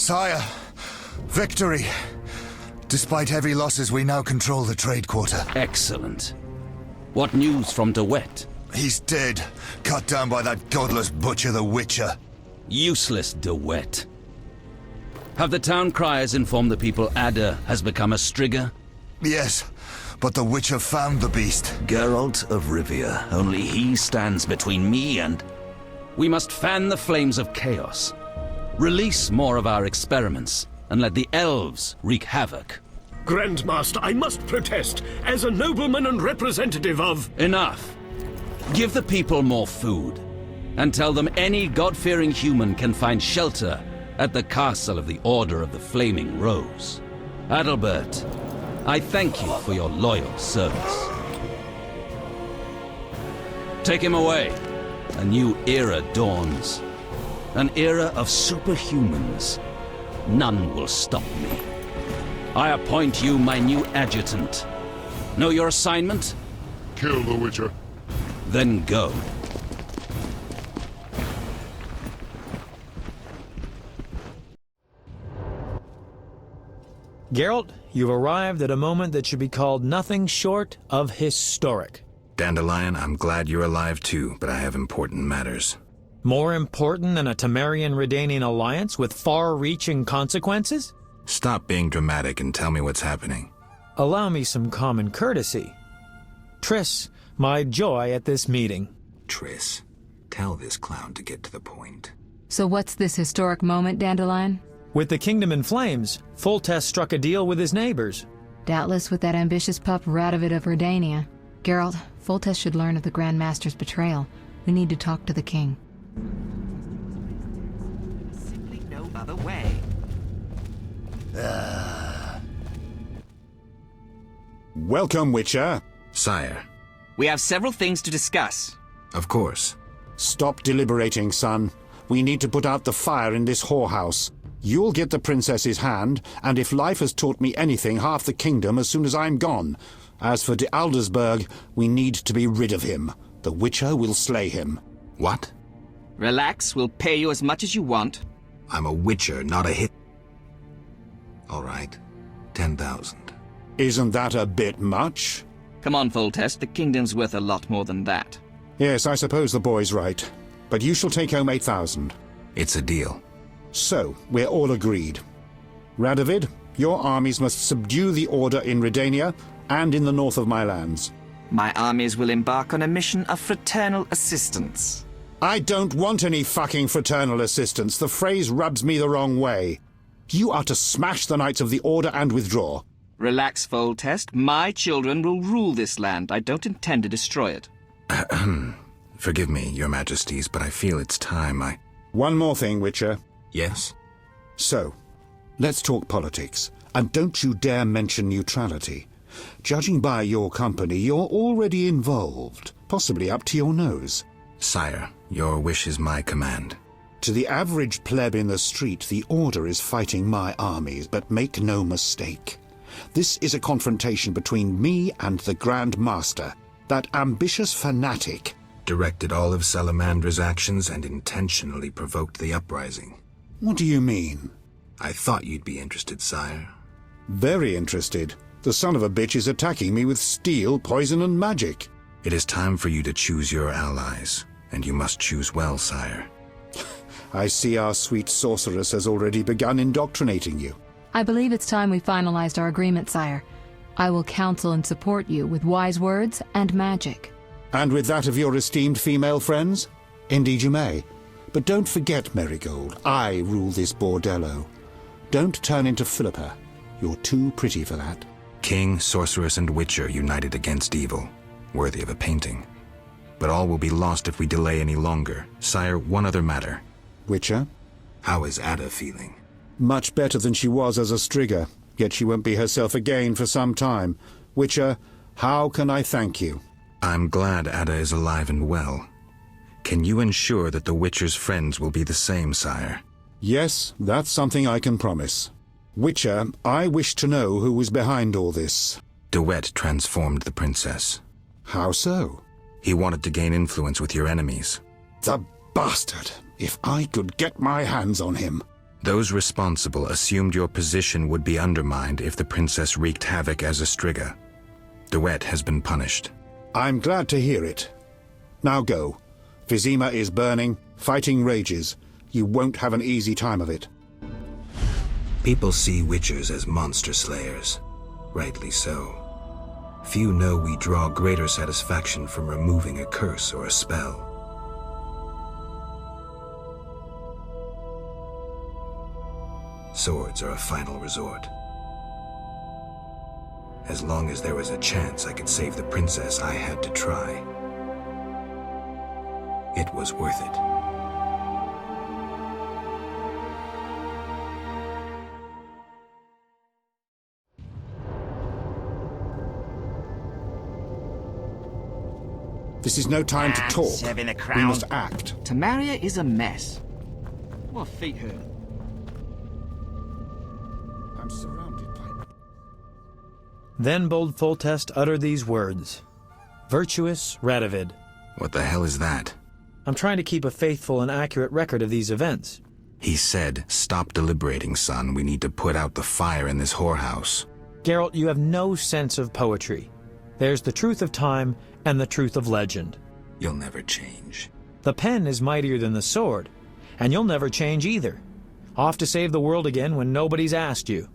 Sire, victory. Despite heavy losses, we now control the trade quarter. Excellent. What news from De Wet? He's dead, cut down by that godless butcher, the Witcher. Useless De Wet. Have the town criers informed the people Ada has become a Striga? Yes, but the Witcher found the beast. Geralt of Rivia. Only he stands between me and... We must fan the flames of chaos. Release more of our experiments, and let the elves wreak havoc. Grandmaster, I must protest, as a nobleman and representative of... Enough. Give the people more food, and tell them any God-fearing human can find shelter at the castle of the Order of the Flaming Rose. Adalbert, I thank you for your loyal service. Take him away. A new era dawns. An era of superhumans. None will stop me. I appoint you my new adjutant. Know your assignment? Kill the Witcher. Then go. Geralt, you've arrived at a moment that should be called nothing short of historic. Dandelion, I'm glad you're alive too, but I have important matters. More important than a Temerian-Redanian alliance with far-reaching consequences? Stop being dramatic and tell me what's happening. Allow me some common courtesy. Triss, my joy at this meeting. Triss, tell this clown to get to the point. So what's this historic moment, Dandelion? With the kingdom in flames, Foltest struck a deal with his neighbors. Doubtless with that ambitious pup Radovid of Redania. Geralt, Foltest should learn of the Grand Master's betrayal. We need to talk to the king. Simply no other way. Welcome, Witcher. Sire. We have several things to discuss. Of course. Stop deliberating, son. We need to put out the fire in this whorehouse. You'll get the princess's hand, and if life has taught me anything, half the kingdom as soon as I'm gone. As for de Aldersberg, we need to be rid of him. The Witcher will slay him. What? Relax, we'll pay you as much as you want. I'm a Witcher, not a hit. All right. 10,000. Isn't that a bit much? Come on, Foltest, the kingdom's worth a lot more than that. Yes, I suppose the boy's right. But you shall take home 8,000. It's a deal. So, we're all agreed. Radovid, your armies must subdue the Order in Redania and in the north of my lands. My armies will embark on a mission of fraternal assistance. I don't want any fucking fraternal assistance. The phrase rubs me the wrong way. You are to smash the Knights of the Order and withdraw. Relax, Foltest. My children will rule this land. I don't intend to destroy it. Forgive me, your majesties, but I feel it's time One more thing, Witcher. Yes? So, let's talk politics. And don't you dare mention neutrality. Judging by your company, you're already involved, possibly up to your nose. Sire, your wish is my command. To the average pleb in the street, the Order is fighting my armies, but make no mistake. This is a confrontation between me and the Grand Master, that ambitious fanatic. Directed all of Salamandra's actions and intentionally provoked the uprising. What do you mean? I thought you'd be interested, sire. Very interested. The son of a bitch is attacking me with steel, poison, and magic. It is time for you to choose your allies, and you must choose well, sire. I see our sweet sorceress has already begun indoctrinating you. I believe it's time we finalized our agreement, sire. I will counsel and support you with wise words and magic. And with that of your esteemed female friends? Indeed you may. But don't forget, Marigold, I rule this bordello. Don't turn into Philippa. You're too pretty for that. King, sorceress, and witcher united against evil. Worthy of a painting. But all will be lost if we delay any longer. Sire, one other matter. Witcher? How is Ada feeling? Much better than she was as a Striga, yet she won't be herself again for some time. Witcher, how can I thank you? I'm glad Ada is alive and well. Can you ensure that the Witcher's friends will be the same, sire? Yes, that's something I can promise. Witcher, I wish to know who was behind all this. De Wet transformed the princess. How so? He wanted to gain influence with your enemies. The bastard! If I could get my hands on him. Those responsible assumed your position would be undermined if the princess wreaked havoc as a Striga. Duet has been punished. I'm glad to hear it. Now go. Vizima is burning, fighting rages. You won't have an easy time of it. People see Witchers as monster slayers. Rightly so. Few know we draw greater satisfaction from removing a curse or a spell. Swords are a final resort. As long as there was a chance I could save the princess, I had to try. It was worth it. This is no time to talk. Serving a We crown. must act. Tamaria is a mess. What feet hurt? I'm surrounded by... Then bold Foltest uttered these words. Virtuous Radovid. What the hell is that? I'm trying to keep a faithful and accurate record of these events. He said, "Stop deliberating, son. We need to put out the fire in this whorehouse." Geralt, you have no sense of poetry. There's the truth of time and the truth of legend. You'll never change. The pen is mightier than the sword, and you'll never change either. Off to save the world again when nobody's asked you.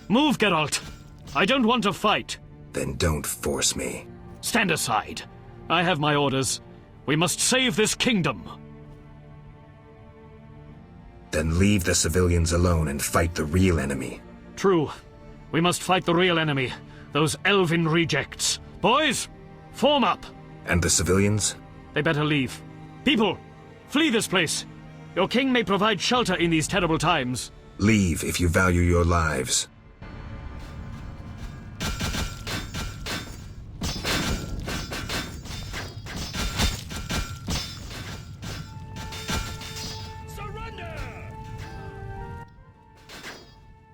Move, Geralt. I don't want to fight. Then don't force me. Stand aside. I have my orders. We must save this kingdom. Then leave the civilians alone and fight the real enemy. True. We must fight the real enemy. Those elven rejects. Boys, form up. And the civilians? They better leave. People, flee this place. Your king may provide shelter in these terrible times. Leave if you value your lives.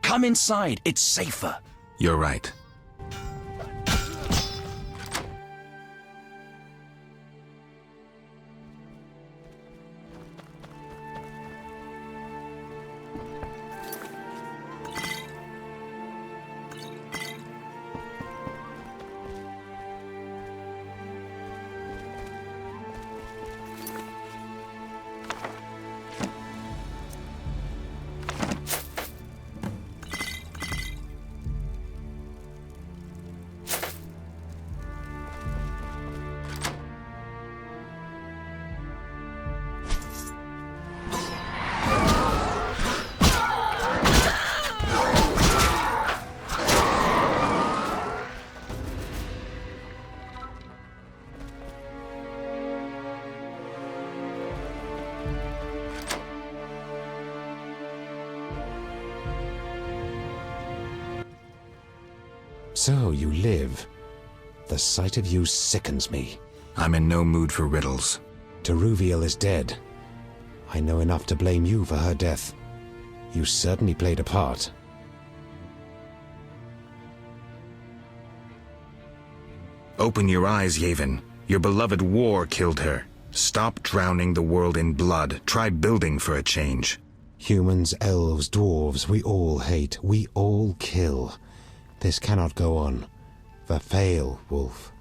Come inside, it's safer. You're right. So you live. The sight of you sickens me. I'm in no mood for riddles. Teruviel is dead. I know enough to blame you for her death. You certainly played a part. Open your eyes, Yavin. Your beloved war killed her. Stop drowning the world in blood. Try building for a change. Humans, elves, dwarves, we all hate. We all kill. This cannot go on. Verfail, Wolf.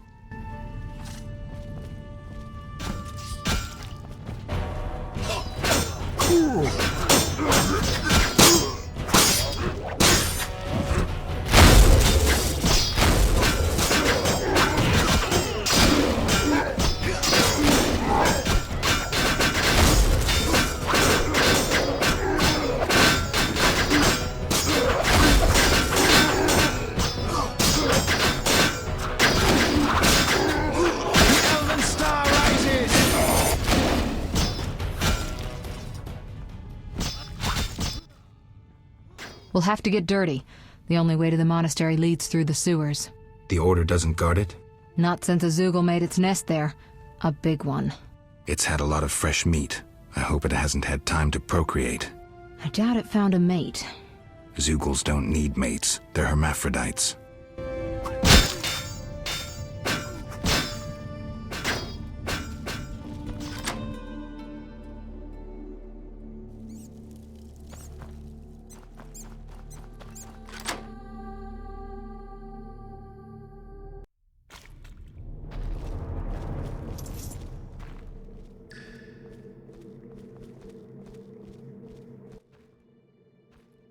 We'll have to get dirty. The only way to the monastery leads through the sewers. The Order doesn't guard it? Not since a Zoogle made its nest there. A big one. It's had a lot of fresh meat. I hope it hasn't had time to procreate. I doubt it found a mate. Zoogles don't need mates. They're hermaphrodites.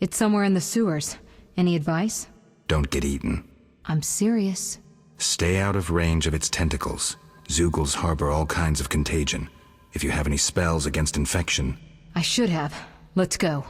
It's somewhere in the sewers. Any advice? Don't get eaten. I'm serious. Stay out of range of its tentacles. Zoogles harbor all kinds of contagion. If you have any spells against infection... I should have. Let's go.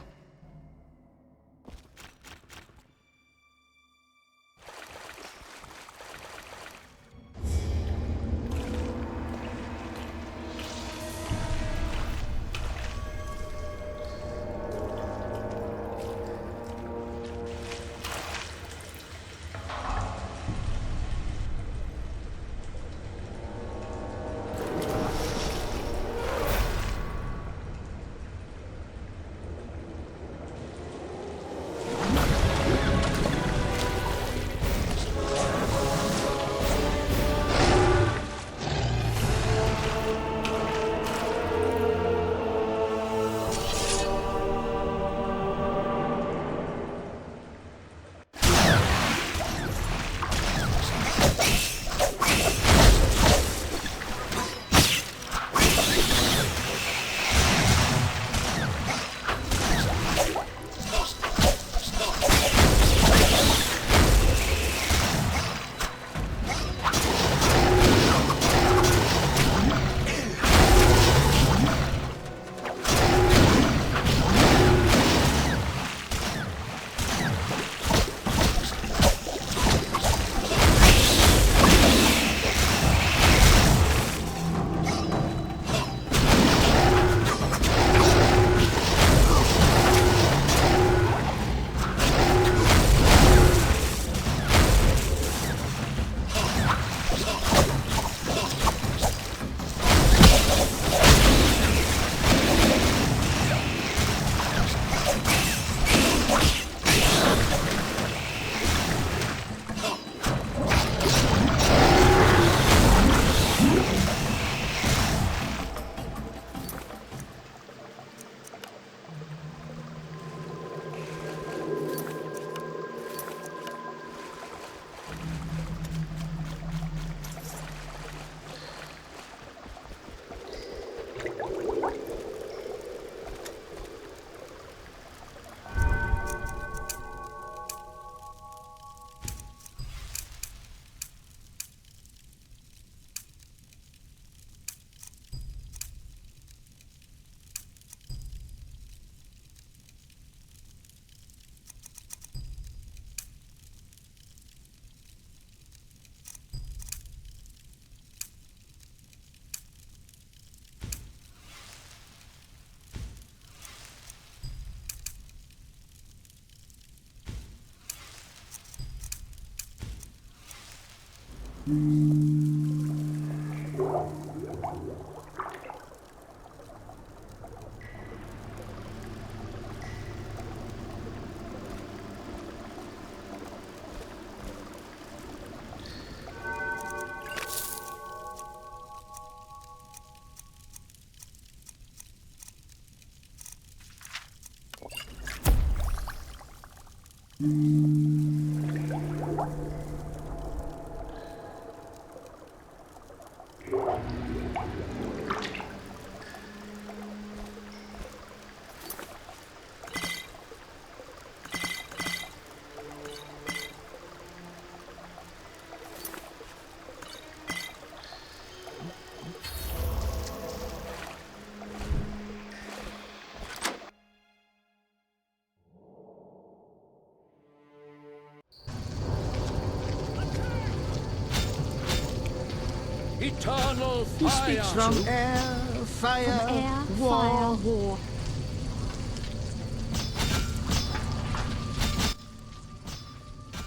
Eternal fire. Who speaks from air, fire, war.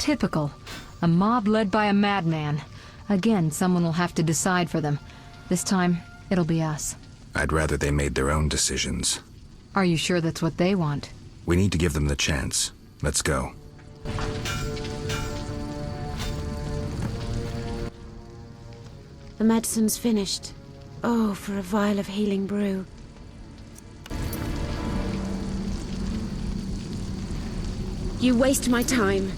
Typical. A mob led by a madman. Again, someone will have to decide for them. This time, it'll be us. I'd rather they made their own decisions. Are you sure that's what they want? We need to give them the chance. Let's go. The medicine's finished. Oh, for a vial of healing brew. You waste my time.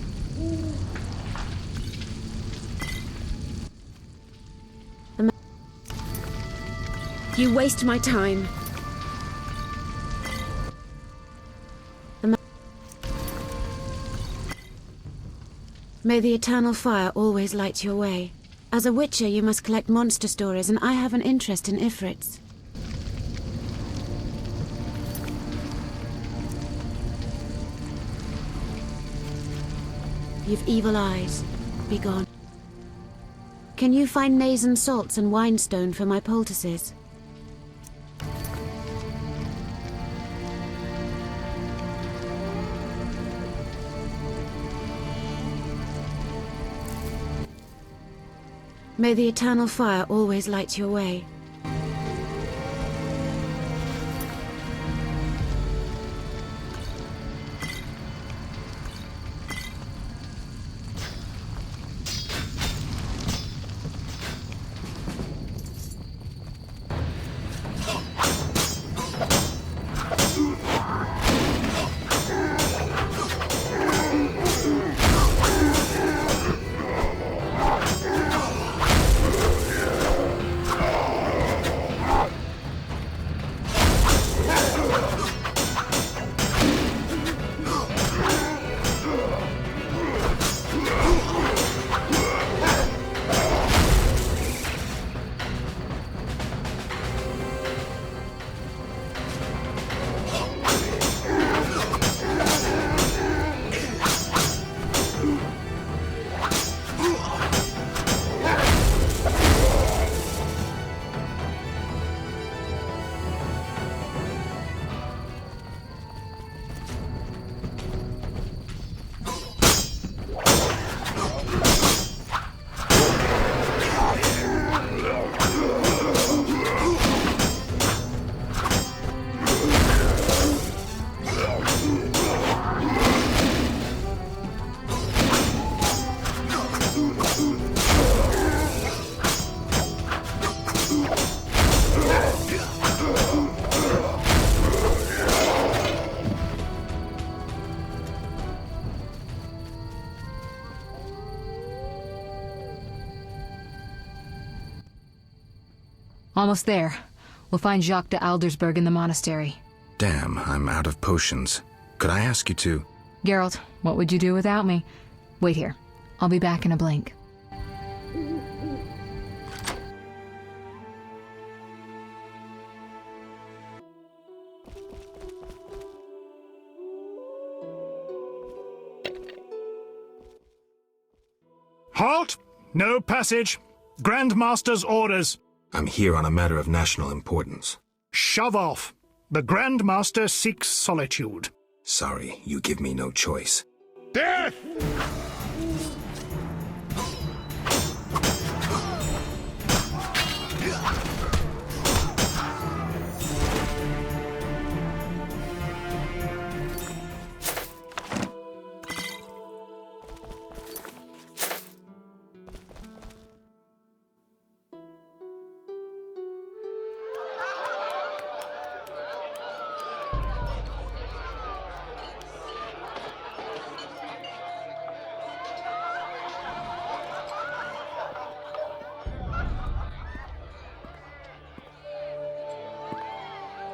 You waste my time. May the eternal fire always light your way. As a witcher, you must collect monster stories, and I have an interest in Ifrits. You've evil eyes. Be gone. Can you find Nazen salts and winestone for my poultices? May the eternal fire always light your way. Almost there. We'll find Jacques de Aldersberg in the monastery. Damn, I'm out of potions. Could I ask you to... Geralt, what would you do without me? Wait here. I'll be back in a blink. Halt! No passage. Grandmaster's orders. I'm here on a matter of national importance. Shove off. The Grandmaster seeks solitude. Sorry, you give me no choice. Death!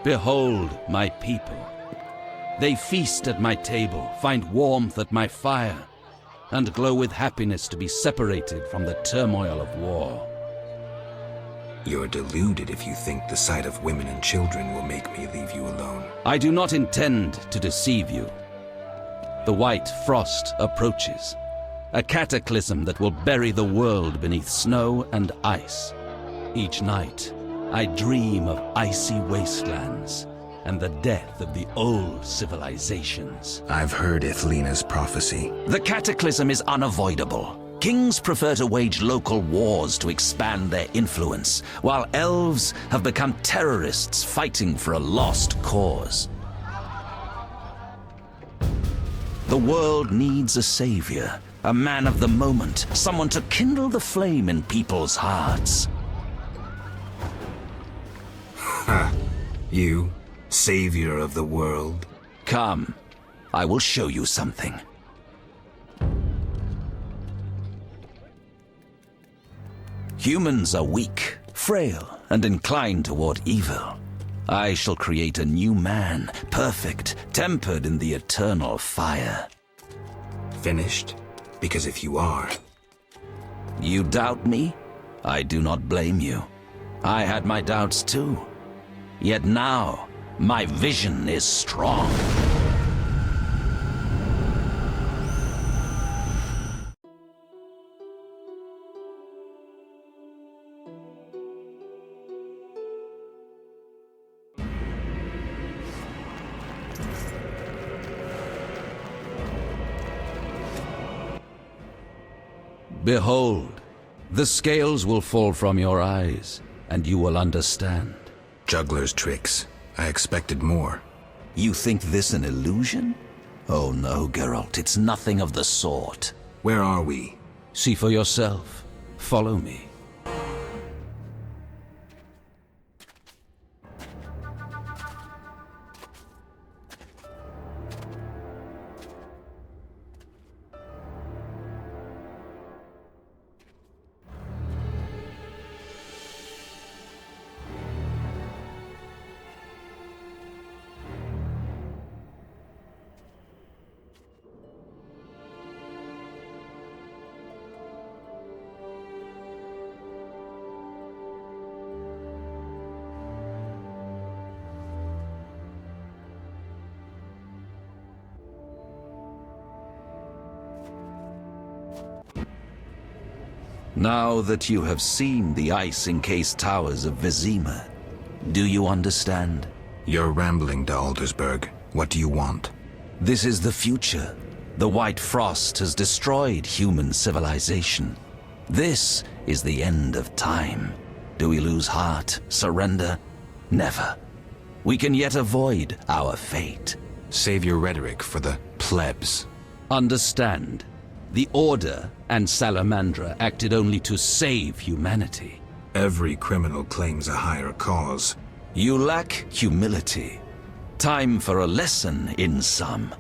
Behold my people. They feast at my table, find warmth at my fire, and glow with happiness to be separated from the turmoil of war. You're deluded if you think the sight of women and children will make me leave you alone. I do not intend to deceive you. The white frost approaches, a cataclysm that will bury the world beneath snow and ice. Each night, I dream of icy wastelands, and the death of the old civilizations. I've heard Ithlina's prophecy. The cataclysm is unavoidable. Kings prefer to wage local wars to expand their influence, while elves have become terrorists fighting for a lost cause. The world needs a savior, a man of the moment, someone to kindle the flame in people's hearts. Ha! You, savior of the world? Come, I will show you something. Humans are weak, frail, and inclined toward evil. I shall create a new man, perfect, tempered in the eternal fire. Finished? Because if you are... You doubt me? I do not blame you. I had my doubts too. Yet now, my vision is strong. Behold, the scales will fall from your eyes, and you will understand. Juggler's tricks. I expected more. You think this an illusion? Oh no, Geralt, it's nothing of the sort. Where are we? See for yourself. Follow me. Now that you have seen the ice-encased towers of Vizima, do you understand? You're rambling to Aldersburg. What do you want? This is the future. The White Frost has destroyed human civilization. This is the end of time. Do we lose heart, surrender? Never. We can yet avoid our fate. Save your rhetoric for the plebs. Understand, the Order and Salamandra acted only to save humanity. Every criminal claims a higher cause. You lack humility. Time for a lesson in some.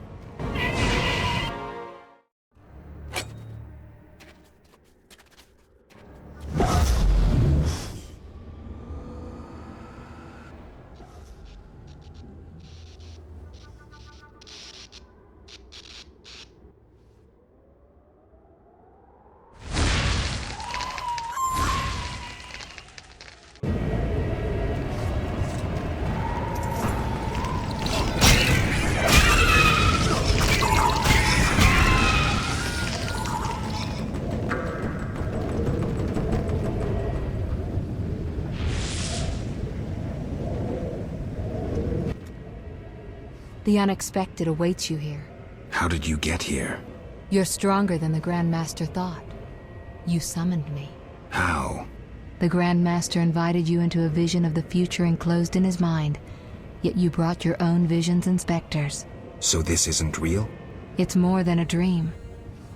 The unexpected awaits you here. How did you get here? You're stronger than the Grand Master thought. You summoned me. How? The Grand Master invited you into a vision of the future enclosed in his mind, yet you brought your own visions and specters. So this isn't real? It's more than a dream.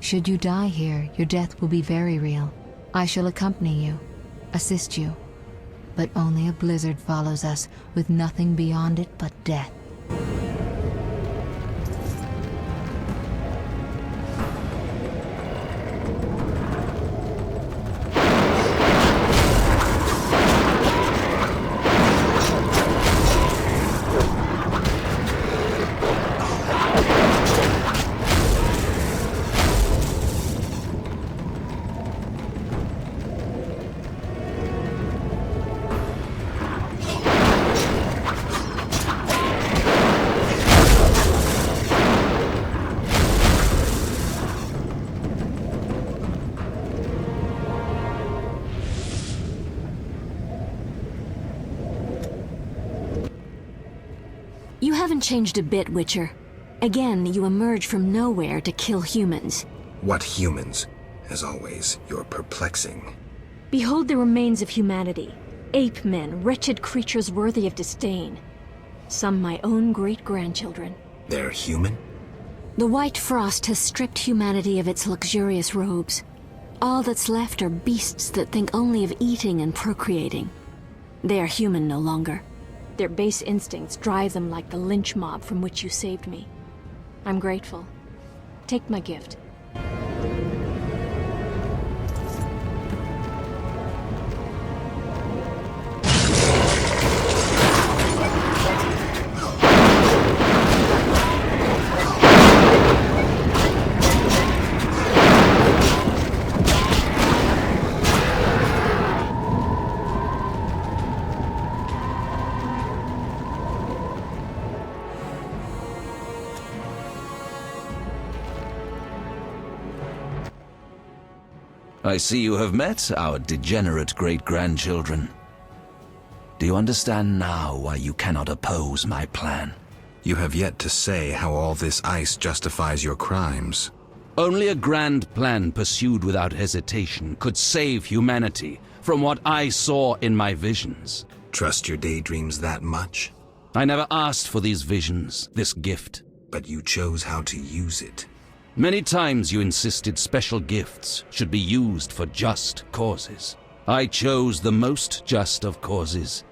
Should you die here, your death will be very real. I shall accompany you, assist you. But only a blizzard follows us, with nothing beyond it but death. You haven't changed a bit, Witcher. Again, you emerge from nowhere to kill humans. What humans? As always, you're perplexing. Behold the remains of humanity. Ape men, wretched creatures worthy of disdain. Some my own great-grandchildren. They're human? The White Frost has stripped humanity of its luxurious robes. All that's left are beasts that think only of eating and procreating. They are human no longer. Their base instincts drive them like the lynch mob from which you saved me. I'm grateful. Take my gift. I see you have met our degenerate great-grandchildren. Do you understand now why you cannot oppose my plan? You have yet to say how all this ice justifies your crimes. Only a grand plan pursued without hesitation could save humanity from what I saw in my visions. Trust your daydreams that much? I never asked for these visions, this gift. But you chose how to use it. Many times you insisted special gifts should be used for just causes. I chose the most just of causes,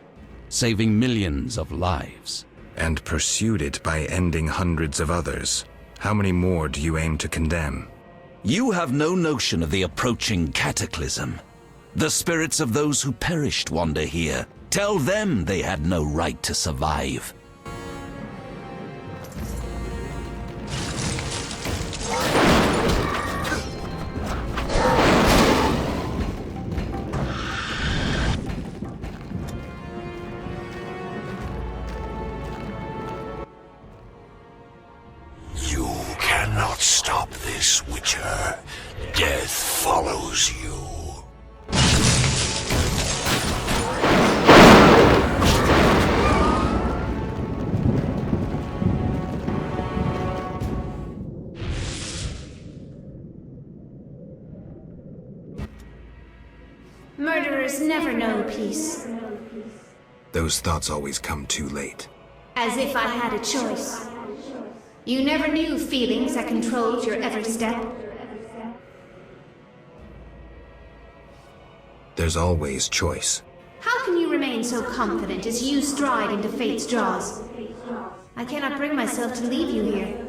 saving millions of lives. And pursued it by ending hundreds of others. How many more do you aim to condemn? You have no notion of the approaching cataclysm. The spirits of those who perished wander here. Tell them they had no right to survive. You cannot stop this, Witcher. Death follows you. Murderers never know peace. Those thoughts always come too late. As if I had a choice. You never knew feelings that controlled your every step. There's always choice. How can you remain so confident as you stride into fate's jaws? I cannot bring myself to leave you here.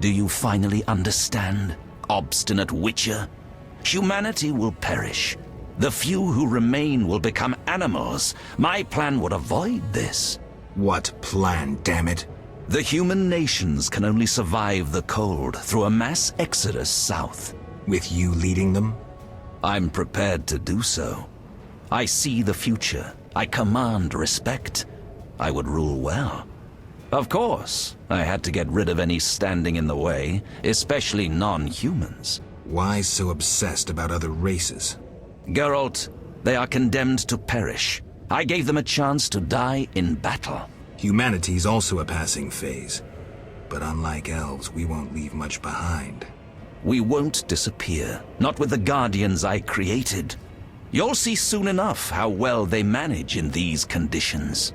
Do you finally understand, obstinate Witcher? Humanity will perish. The few who remain will become animals. My plan would avoid this. What plan, damn it? The human nations can only survive the cold through a mass exodus south. With you leading them? I'm prepared to do so. I see the future. I command respect. I would rule well. Of course, I had to get rid of any standing in the way, especially non-humans. Why so obsessed about other races? Geralt, they are condemned to perish. I gave them a chance to die in battle. Humanity's also a passing phase. But unlike elves, we won't leave much behind. We won't disappear, not with the Guardians I created. You'll see soon enough how well they manage in these conditions.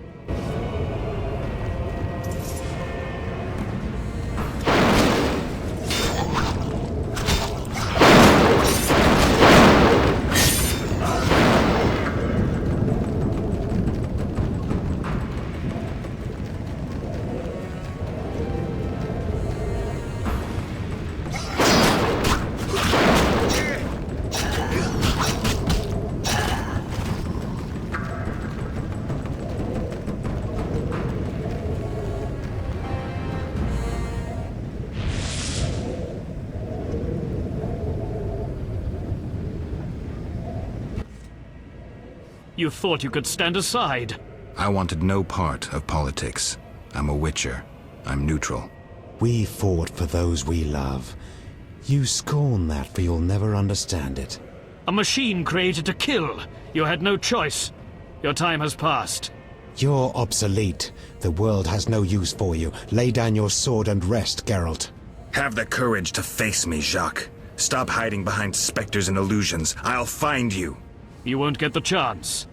You thought you could stand aside. I wanted no part of politics. I'm a Witcher. I'm neutral. We fought for those we love. You scorn that, for you'll never understand it. A machine created to kill. You had no choice. Your time has passed. You're obsolete. The world has no use for you. Lay down your sword and rest, Geralt. Have the courage to face me, Jacques. Stop hiding behind specters and illusions. I'll find you. You won't get the chance.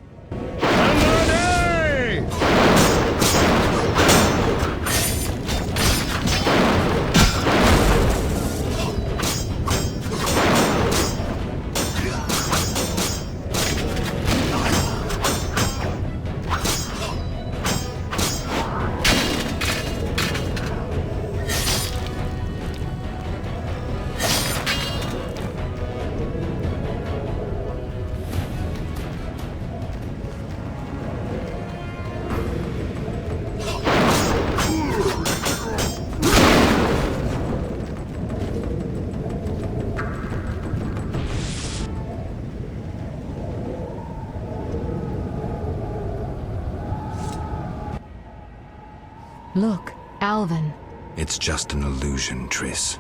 Look, Alvin. It's just an illusion, Triss.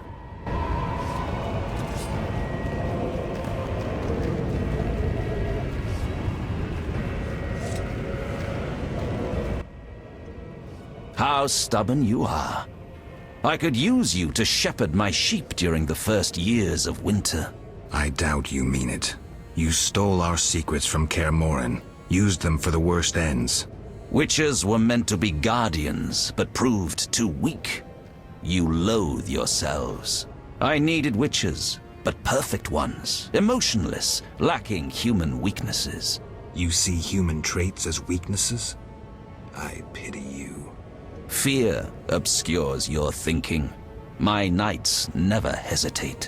How stubborn you are. I could use you to shepherd my sheep during the first years of winter. I doubt you mean it. You stole our secrets from Kaer Morhen, used them for the worst ends. Witchers were meant to be guardians, but proved too weak. You loathe yourselves. I needed witchers, but perfect ones, emotionless, lacking human weaknesses. You see human traits as weaknesses? I pity you. Fear obscures your thinking. My knights never hesitate.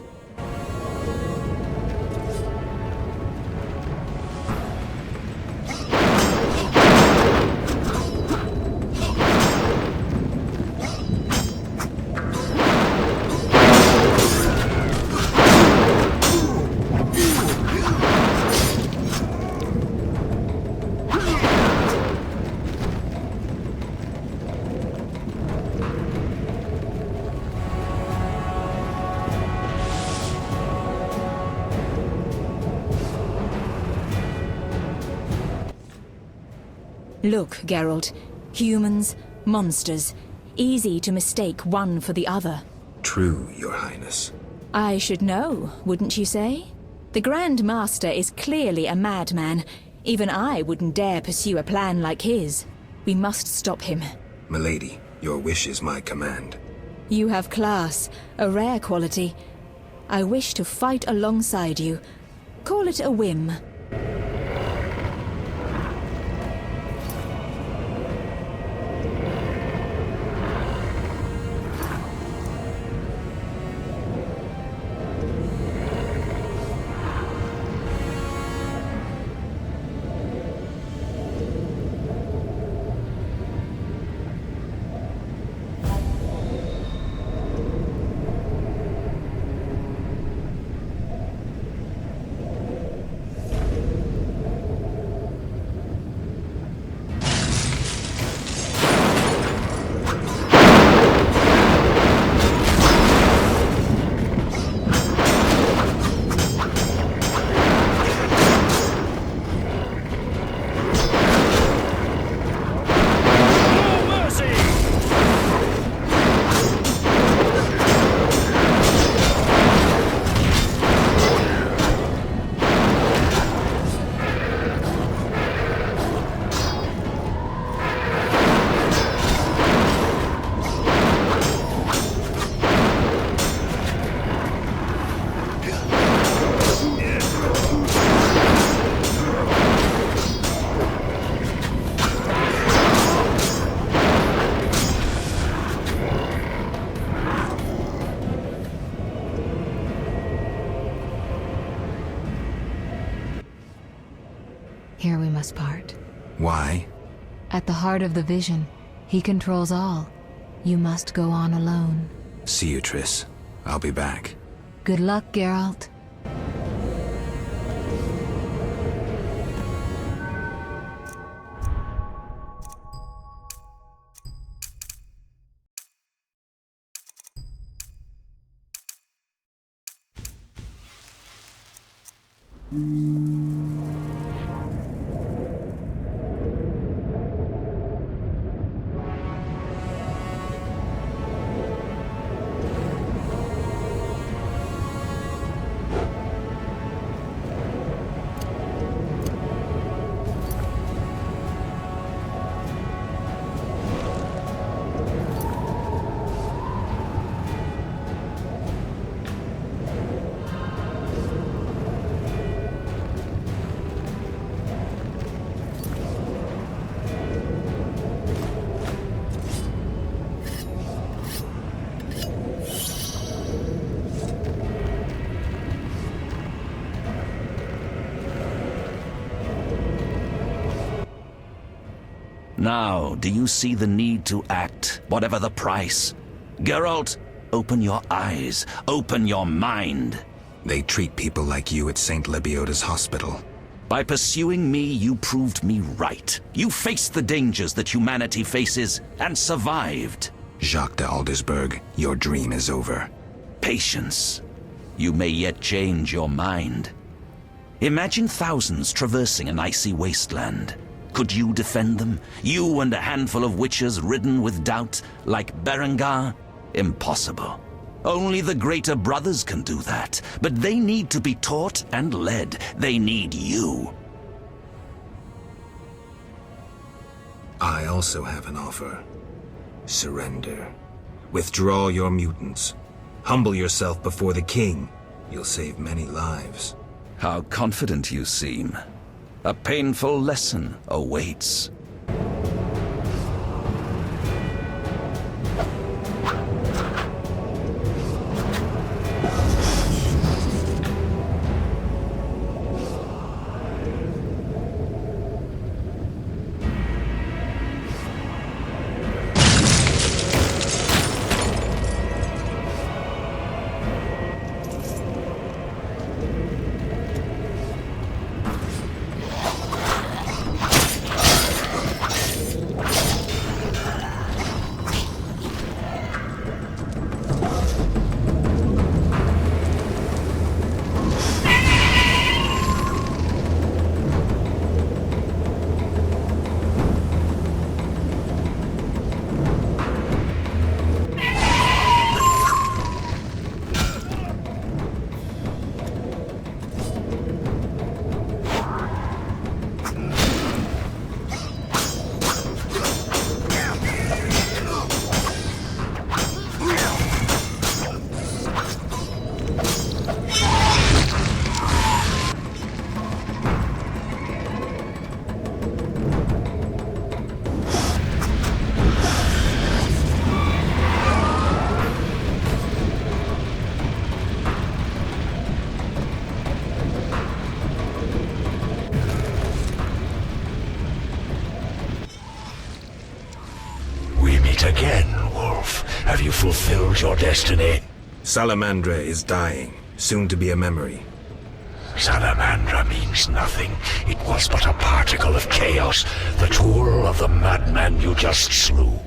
Look, Geralt. Humans, monsters. Easy to mistake one for the other. True, Your Highness. I should know, wouldn't you say? The Grand Master is clearly a madman. Even I wouldn't dare pursue a plan like his. We must stop him. Milady, your wish is my command. You have class, a rare quality. I wish to fight alongside you. Call it a whim. Here we must part. Why? At the heart of the vision, he controls all. You must go on alone. See you, Triss. I'll be back. Good luck, Geralt. Now, do you see the need to act, whatever the price? Geralt, open your eyes, open your mind. They treat people like you at St. Lebioda's hospital. By pursuing me, you proved me right. You faced the dangers that humanity faces and survived. Jacques de Aldersberg, your dream is over. Patience. You may yet change your mind. Imagine thousands traversing an icy wasteland. Could you defend them? You and a handful of witches ridden with doubt, like Berengar? Impossible. Only the greater brothers can do that. But they need to be taught and led. They need you. I also have an offer. Surrender. Withdraw your mutants. Humble yourself before the king. You'll save many lives. How confident you seem. A painful lesson awaits. Again, Wolf. Have you fulfilled your destiny? Salamandra is dying, soon to be a memory. Salamandra means nothing. It was but a particle of chaos, the tool of the madman you just slew.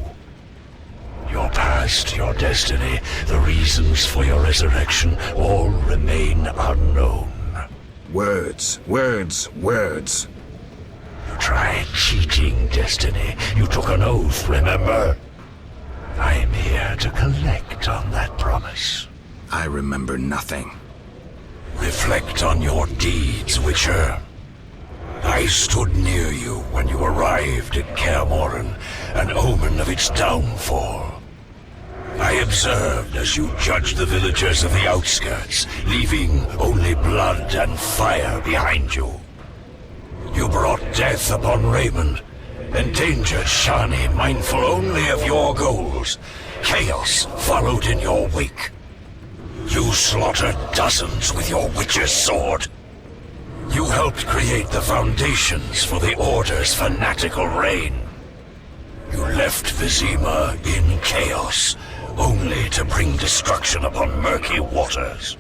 Your past, your destiny, the reasons for your resurrection, all remain unknown. Words, words, words. You tried cheating destiny. You took an oath, remember? I am here to collect on that promise. I remember nothing. Reflect on your deeds, Witcher. I stood near you when you arrived at Kaer Morhen, an omen of its downfall. I observed as you judged the villagers of the outskirts, leaving only blood and fire behind you. You brought death upon Raymond, endangered Shani, mindful only of your goals. Chaos followed in your wake. You slaughtered dozens with your witch's sword. You helped create the foundations for the Order's fanatical reign. You left Vizima in chaos, only to bring destruction upon murky waters.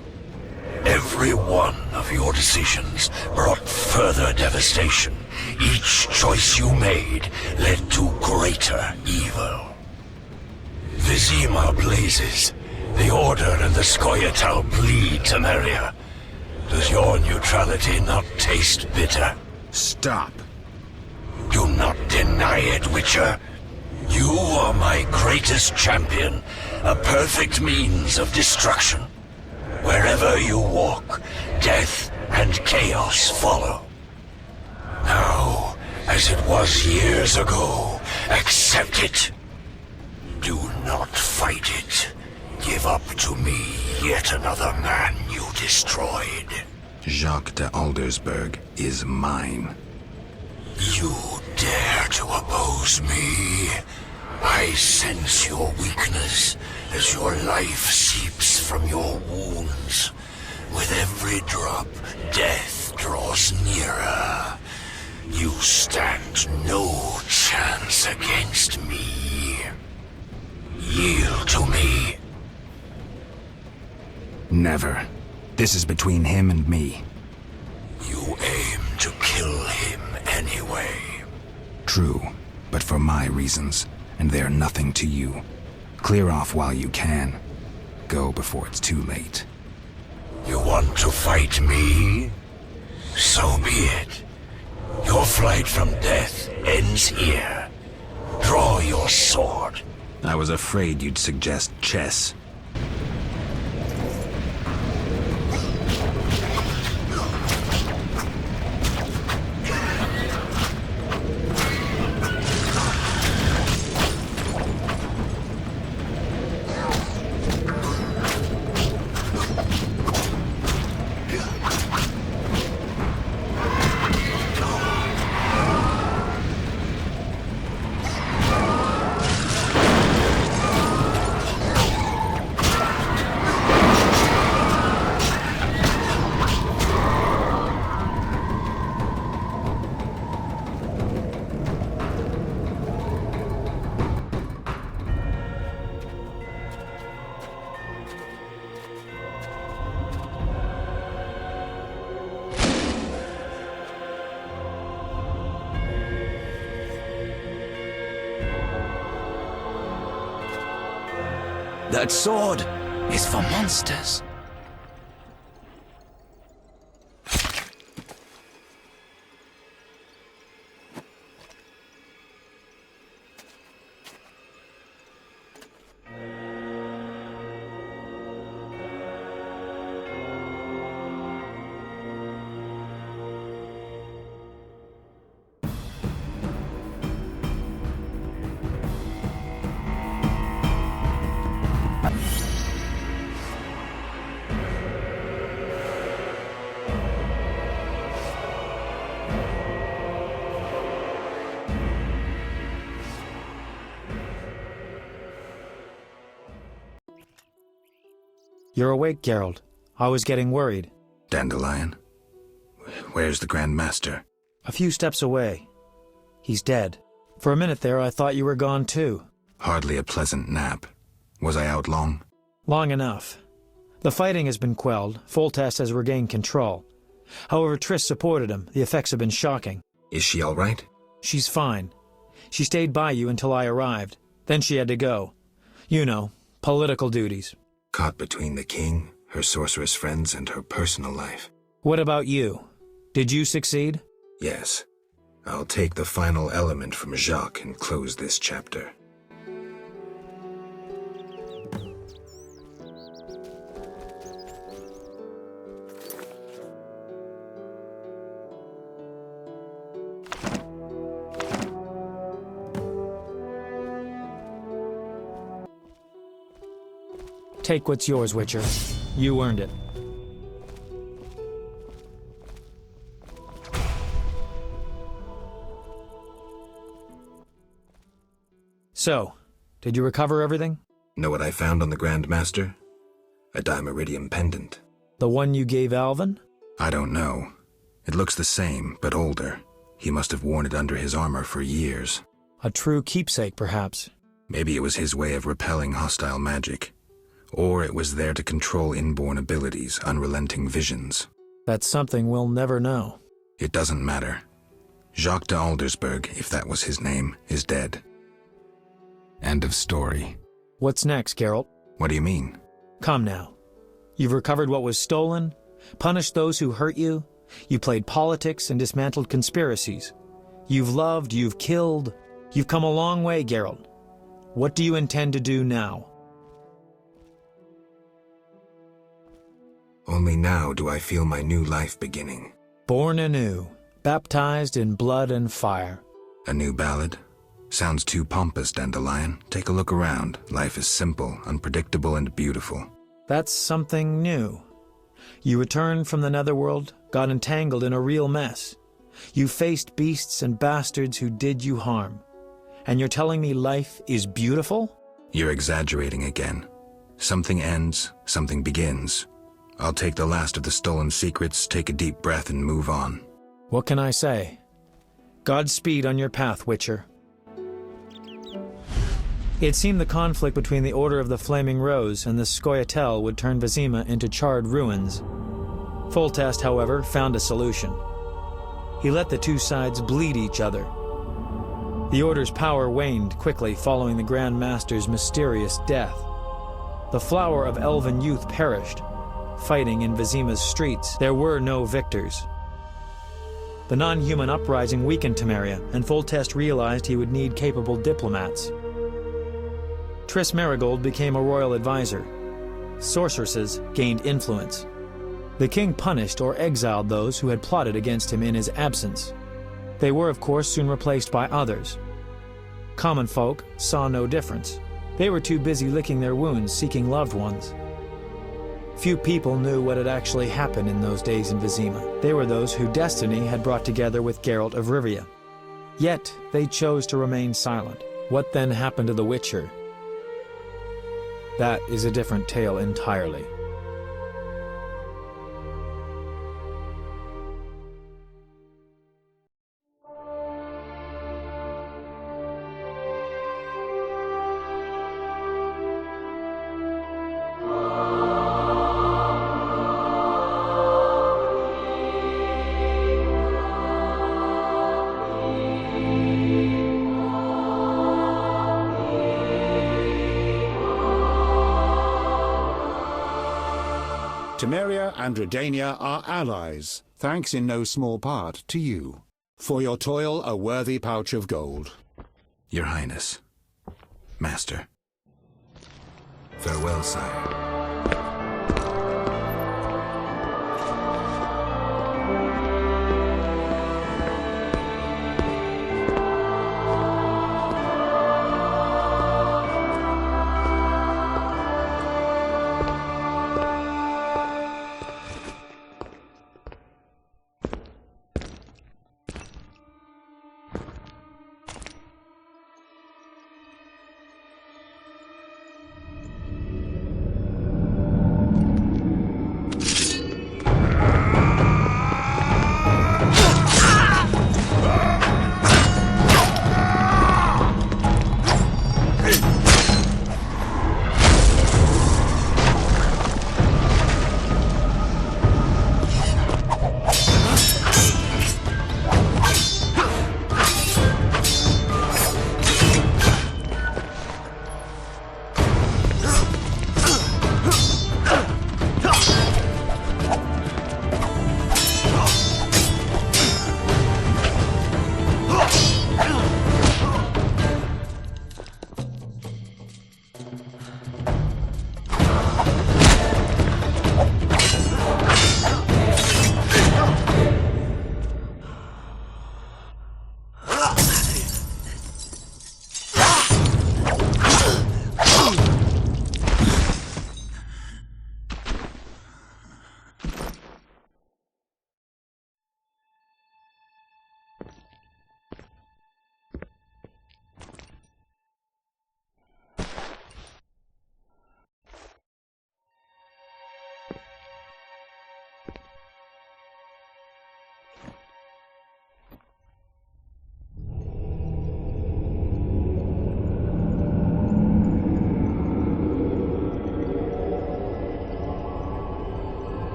Every one of your decisions brought further devastation. Each choice you made led to greater evil. Vizima blazes. The Order and the Scoia'tael bleed Temeria. Does your neutrality not taste bitter? Stop. Do not deny it, Witcher. You are my greatest champion, a perfect means of destruction. Wherever you walk, death and chaos follow. Now, as it was years ago, accept it. Do not fight it. Give up to me yet another man you destroyed. Jacques de Aldersberg is mine. You dare to oppose me? I sense your weakness as your life seeps from your wounds. With every drop, death draws nearer. You stand no chance against me. Yield to me. Never. This is between him and me. You aim to kill him anyway. True, but for my reasons, and they're nothing to you. Clear off while you can. Go before it's too late. You want to fight me? So be it. Your flight from death ends here. Draw your sword. I was afraid you'd suggest chess. That sword is for monsters. You're awake, Geralt. I was getting worried. Dandelion? Where's the Grand Master? A few steps away. He's dead. For a minute there, I thought you were gone too. Hardly a pleasant nap. Was I out long? Long enough. The fighting has been quelled. Foltest has regained control. However, Triss supported him. The effects have been shocking. Is she all right? She's fine. She stayed by you until I arrived. Then she had to go. You know, political duties. Caught between the king, her sorceress friends, and her personal life. What about you? Did you succeed? Yes. I'll take the final element from Jacques and close this chapter. Take what's yours, Witcher. You earned it. So, did you recover everything? Know what I found on the Grand Master? A Dimeridium pendant. The one you gave Alvin? I don't know. It looks the same, but older. He must have worn it under his armor for years. A true keepsake, perhaps. Maybe it was his way of repelling hostile magic. Or it was there to control inborn abilities, unrelenting visions. That's something we'll never know. It doesn't matter. Jacques de Aldersberg, if that was his name, is dead. End of story. What's next, Geralt? What do you mean? Come now. You've recovered what was stolen. punished those who hurt you. You played politics and dismantled conspiracies. You've loved, you've killed. You've come a long way, Geralt. What do you intend to do now? Only now do I feel my new life beginning. Born anew, baptized in blood and fire. A new ballad? Sounds too pompous, Dandelion. Take a look around. Life is simple, unpredictable, and beautiful. That's something new. You returned from the Netherworld, got entangled in a real mess. You faced beasts and bastards who did you harm. And you're telling me life is beautiful? You're exaggerating again. Something ends, something begins. I'll take the last of the stolen secrets, take a deep breath, and move on. What can I say? Godspeed on your path, Witcher. It seemed the conflict between the Order of the Flaming Rose and the Scoia'tael would turn Vizima into charred ruins. Foltest, however, found a solution. He let the two sides bleed each other. The Order's power waned quickly following the Grand Master's mysterious death. The flower of elven youth perished. Fighting in Vizima's streets, there were no victors. The non-human uprising weakened Temeria, and Foltest realized he would need capable diplomats. Triss Merigold became a royal advisor. Sorceresses gained influence. The king punished or exiled those who had plotted against him in his absence. They were, of course, soon replaced by others. Common folk saw no difference. They were too busy licking their wounds, seeking loved ones. Few people knew what had actually happened in those days in Vizima. They were those who destiny had brought together with Geralt of Rivia. Yet, they chose to remain silent. What then happened to the Witcher? That is a different tale entirely. Temeria and Redania are allies, thanks in no small part to you. For your toil, a worthy pouch of gold. Your Highness. Master. Farewell, sire.